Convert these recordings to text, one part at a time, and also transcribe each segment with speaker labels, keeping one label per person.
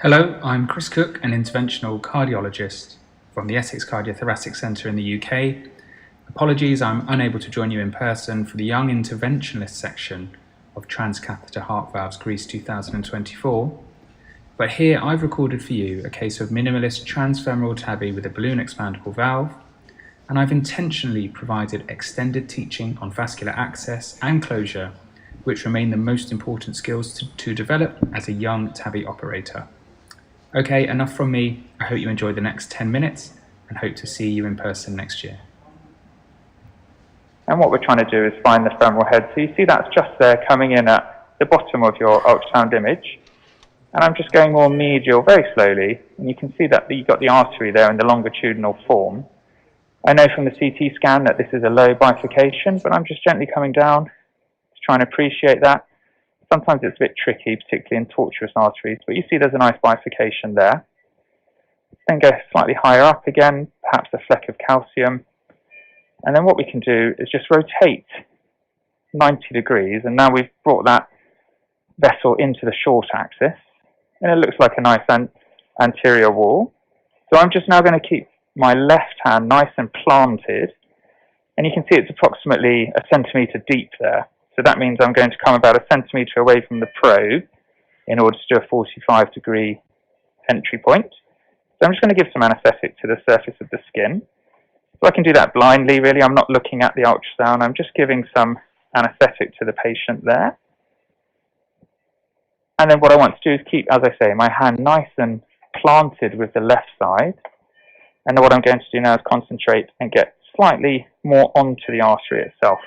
Speaker 1: Hello, I'm Chris Cook, an interventional cardiologist from the Essex Cardiothoracic Centre in the UK. Apologies, I'm unable to join you in person for the Young Interventionalist section of Transcatheter Heart Valves Greece 2024. But here I've recorded for you a case of minimalist transfemoral TAVI with a balloon expandable valve, and I've intentionally provided extended teaching on vascular access and closure, which remain the most important skills to develop as a young TAVI operator. Okay, enough from me. I hope you enjoy the next 10 minutes and hope to see you in person next year.
Speaker 2: And what we're trying to do is find the femoral head. So you see that's just there coming in at the bottom of your ultrasound image. And I'm just going more medial very slowly. And you can see that you've got the artery there in the longitudinal form. I know from the CT scan that this is a low bifurcation, but I'm just gently coming down to try and appreciate that. Sometimes it's a bit tricky, particularly in tortuous arteries, but you see there's a nice bifurcation there. Then go slightly higher up again, perhaps a fleck of calcium. And then what we can do is just rotate 90 degrees, and now we've brought that vessel into the short axis, and it looks like a nice anterior wall. So I'm just now going to keep my left hand nice and planted, and you can see it's approximately a centimetre deep there. So that means I'm going to come about a centimetre away from the probe in order to do a 45-degree entry point. So I'm just going to give some anaesthetic to the surface of the skin. So I can do that blindly, really. I'm not looking at the ultrasound. I'm just giving some anaesthetic to the patient there. And then what I want to do is keep, as I say, my hand nice and planted with the left side. And then what I'm going to do now is concentrate and get slightly more onto the artery itself.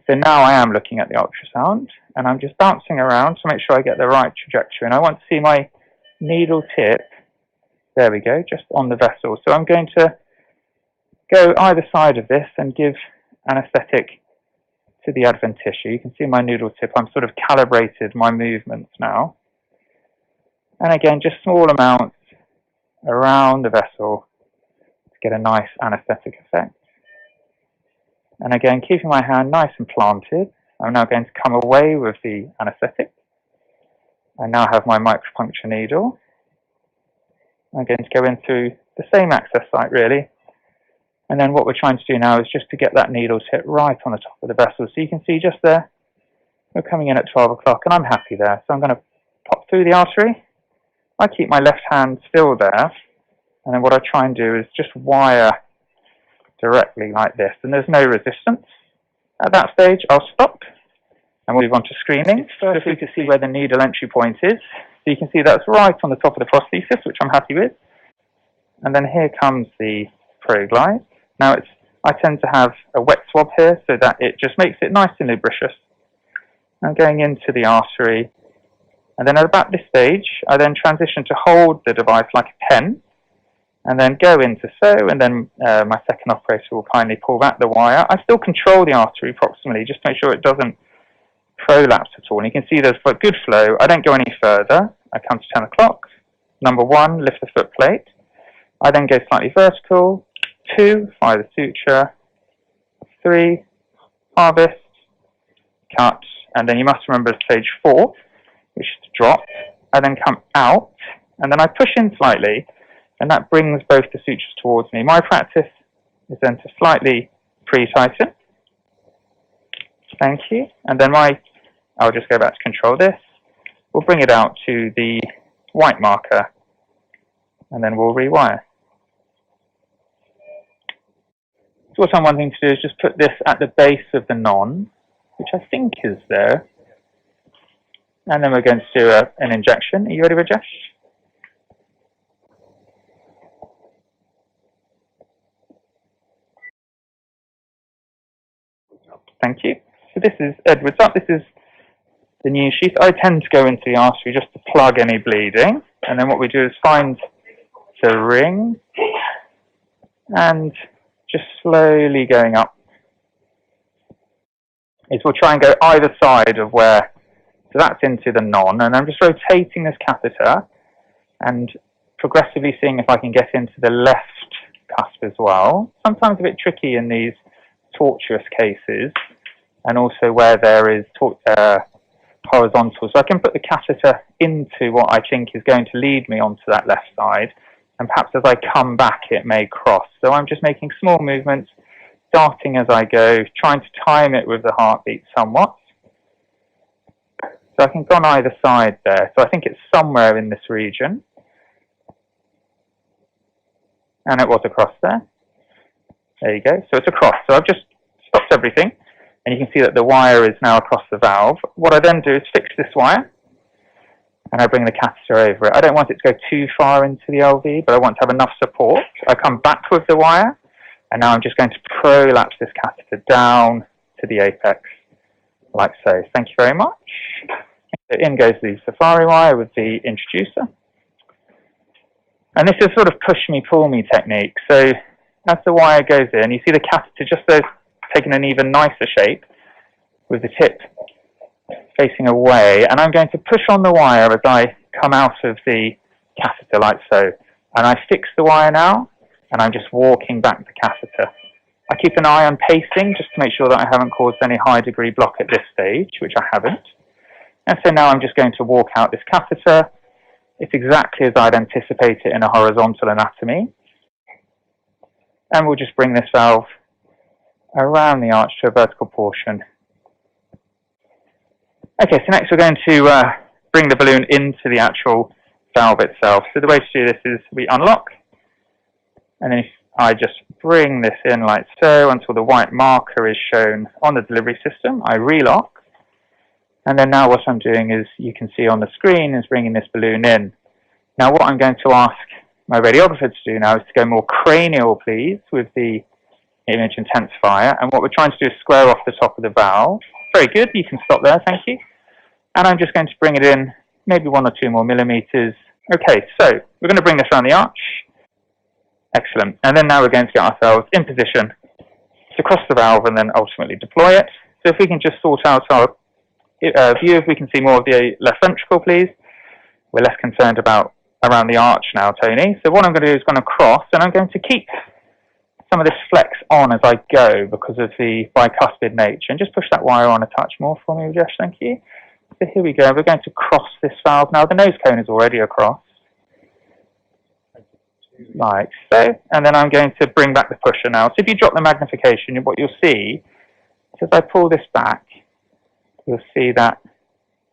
Speaker 2: So now I am looking at the ultrasound, and I'm just bouncing around to make sure I get the right trajectory. And I want to see my needle tip, there we go, just on the vessel. So I'm going to go either side of this and give anaesthetic to the adventitia. You can see my needle tip. I'm sort of calibrated my movements now. And again, just small amounts around the vessel to get a nice anaesthetic effect. And again, keeping my hand nice and planted, I'm now going to come away with the anaesthetic. I now have my micropuncture needle. I'm going to go in through the same access site, really. And then what we're trying to do now is just to get that needle tip right on the top of the vessel. So you can see just there, we're coming in at 12 o'clock, and I'm happy there. So I'm going to pop through the artery. I keep my left hand still there. And then what I try and do is just wire directly like this, and there's no resistance. At that stage, I'll stop and we'll move on to screening. First, we can see where the needle entry point is. So you can see that's right on the top of the prosthesis, which I'm happy with. And then here comes the ProGlide. Now I tend to have a wet swab here, so that it just makes it nice and lubricious. I'm going into the artery, and then at about this stage, I then transition to hold the device like a pen, and then go into so, and then my second operator will kindly pull back the wire. I still control the artery proximally, just to make sure it doesn't prolapse at all. And you can see there's good flow. I don't go any further. I come to 10 o'clock. Number 1, lift the foot plate. I then go slightly vertical. 2, fire the suture. 3, harvest, cut. And then you must remember stage 4, which is to drop. I then come out, and then I push in slightly, and that brings both the sutures towards me. My practice is then to slightly pre-tighten. Thank you. And then I'll just go back to control this. We'll bring it out to the white marker, and then we'll rewire. So what I'm wanting to do is just put this at the base of the non, which I think is there. And then we're going to do an injection. Are you ready, Rajesh? Thank you. So this is Edwards up. This is the new sheath. I tend to go into the artery just to plug any bleeding. And then what we do is find the ring and just slowly going up. We'll try and go either side of where, so that's into the non. And I'm just rotating this catheter and progressively seeing if I can get into the left cusp as well. Sometimes a bit tricky in these tortuous cases, and also where there is horizontal. So I can put the catheter into what I think is going to lead me onto that left side, and perhaps as I come back it may cross. So I'm just making small movements, starting as I go, trying to time it with the heartbeat somewhat. So I can go on either side there. So I think it's somewhere in this region. And it was across there. There you go. So it's across. So I've just stopped everything. And you can see that the wire is now across the valve. What I then do is fix this wire. And I bring the catheter over it. I don't want it to go too far into the LV, but I want to have enough support. I come back with the wire. And now I'm just going to prolapse this catheter down to the apex, like so. Thank you very much. So in goes the safari wire with the introducer. And this is sort of push-me, pull-me technique. So as the wire goes in, you see the catheter just taking an even nicer shape with the tip facing away. And I'm going to push on the wire as I come out of the catheter, like so. And I fix the wire now, and I'm just walking back the catheter. I keep an eye on pacing just to make sure that I haven't caused any high-degree block at this stage, which I haven't. And so now I'm just going to walk out this catheter. It's exactly as I'd anticipate it in a horizontal anatomy. And we'll just bring this valve around the arch to a vertical portion. Okay, so next we're going to bring the balloon into the actual valve itself. So the way to do this is we unlock, and then I just bring this in like so until the white marker is shown on the delivery system. I relock. And then now what I'm doing is, you can see on the screen, is bringing this balloon in. Now what I'm going to ask my radiographer to do now is to go more cranial, please, with the image intensifier. And what we're trying to do is square off the top of the valve. Very good, you can stop there, thank you. And I'm just going to bring it in maybe 1 or 2 more millimeters. Okay, so we're going to bring this around the arch. Excellent. And then now we're going to get ourselves in position to cross the valve and then ultimately deploy it. So if we can just sort out our view, if we can see more of the left ventricle, please. We're less concerned about around the arch now, Tony. So what I'm going to do is going to cross, and I'm going to keep some of this flex on as I go because of the bicuspid nature. And just push that wire on a touch more for me, Rajesh, thank you. So here we go. We're going to cross this valve now. The nose cone is already across, like so. And then I'm going to bring back the pusher now. So if you drop the magnification, what you'll see is as I pull this back, you'll see that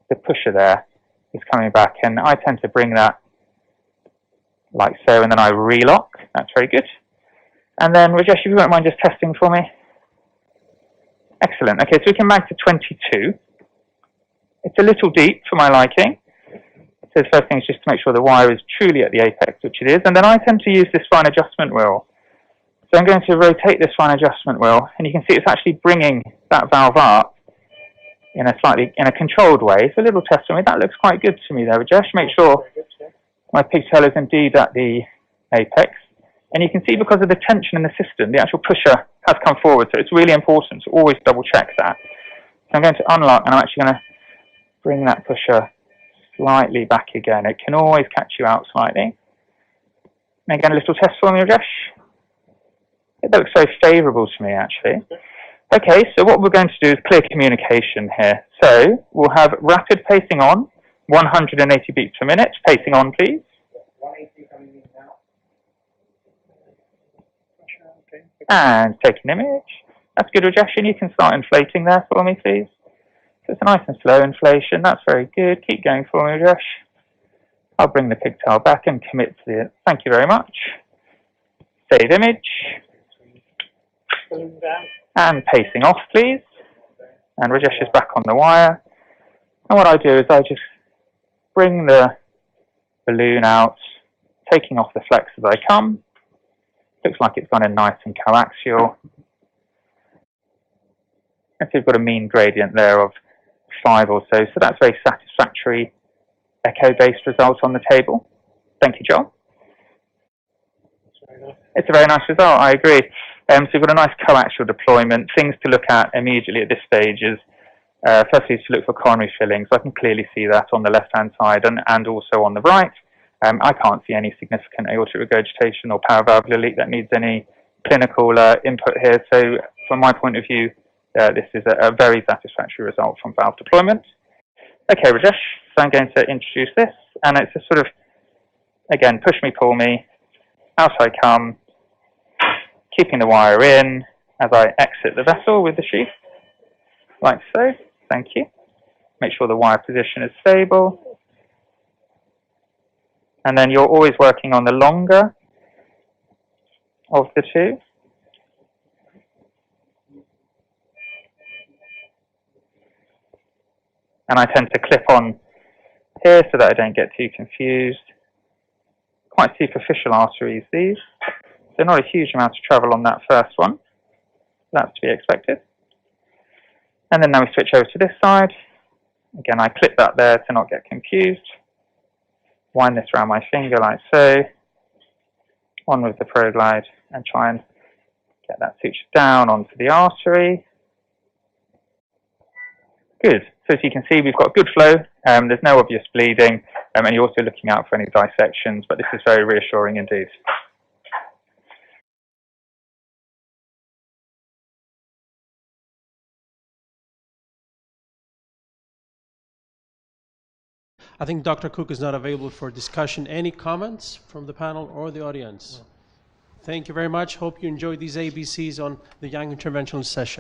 Speaker 2: the pusher there is coming back, and I tend to bring that like so, and then I relock. That's very good. And then, Rajesh, if you won't mind just testing for me. Excellent. Okay, so we can mag to 22. It's a little deep for my liking. So the first thing is just to make sure the wire is truly at the apex, which it is. And then I tend to use this fine adjustment wheel. So I'm going to rotate this fine adjustment wheel, and you can see it's actually bringing that valve up in a controlled way. It's a little test for me. That looks quite good to me there, Rajesh. Make sure my pigtail is indeed at the apex. And you can see because of the tension in the system, the actual pusher has come forward. So it's really important to always double check that. So I'm going to unlock, and I'm actually going to bring that pusher slightly back again. It can always catch you out slightly. And again, a little test for me, Rajesh. It looks very favourable to me, actually. Okay, so what we're going to do is clear communication here. So we'll have rapid pacing on, 180 beats per minute. Pacing on, please. 180 coming in now. And take an image. That's good, Rajesh. And you can start inflating there for me, please. So it's a nice and slow inflation. That's very good. Keep going for me, Rajesh. I'll bring the pigtail back and commit to the... Thank you very much. Save image. And pacing off, please. And Rajesh is back on the wire. And what I do is I just bring the balloon out, taking off the flex as I come. Looks like it's gone in nice and coaxial. And so we've got a mean gradient there of 5 or so. So that's very satisfactory echo-based result on the table. Thank you, John. It's a very nice result, I agree. So we've got a nice coaxial deployment. Things to look at immediately at this stage is, firstly, to look for coronary filling. So I can clearly see that on the left-hand side and also on the right. I can't see any significant aortic regurgitation or paravalvular leak that needs any clinical input here. So from my point of view, this is a very satisfactory result from valve deployment. Okay, Rajesh, so I'm going to introduce this, and it's a sort of, again, push me, pull me, out I come, keeping the wire in as I exit the vessel with the sheath, like so. Thank you. Make sure the wire position is stable. And then you're always working on the longer of the two. And I tend to clip on here so that I don't get too confused. Quite superficial arteries, these. So not a huge amount of travel on that first one. That's to be expected. And then now we switch over to this side. Again, I clip that there to not get confused. Wind this around my finger like so. On with the ProGlide and try and get that suture down onto the artery. Good. So as you can see, we've got good flow. There's no obvious bleeding, and you're also looking out for any dissections, but this is very reassuring indeed.
Speaker 3: I think Dr. Cook is not available for discussion. Any comments from the panel or the audience? No. Thank you very much. Hope you enjoyed these ABCs on the Young Interventional session.